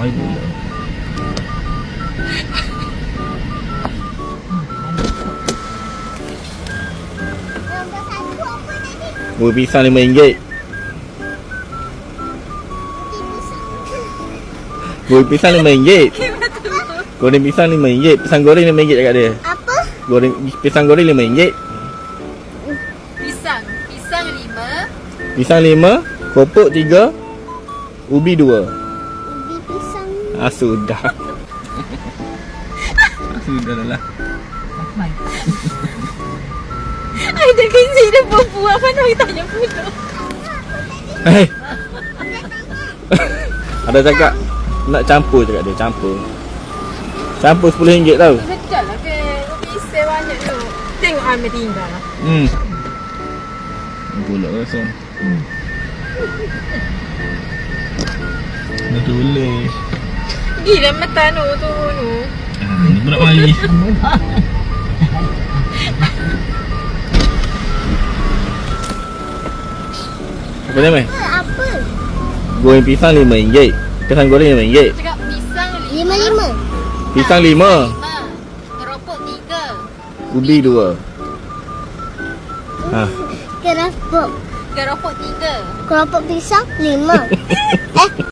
mari pula. Goreng pisang RM5. Goreng pisang RM5. Goreng pisang RM5. Pisang goreng RM5 dekat dia. Apa? Pisang goreng RM5. Pisang 5. Pisang 5, keropok 3, ubi 2. Ubi pisang. Sudah. Sudah lah. Ai dah kecil dah buat mana kita tanya pula. Hei. Ada cakap nak campur cakap dia, campur. Campur RM10 tau. Betul lah ke. Ubi isi banyak tu. Tengok Amir tinggal lah. Pula rasa. Dah tulis. Gila mata tu. Ni pun nak mari. Apa nama? Apa? Goreng pisang RM5. Pisang goreng RM5. Cakap pisang 5. Pisang 5, keropok 3. ubi 2. Keropok. Keropok 3. Keropok pisang 5.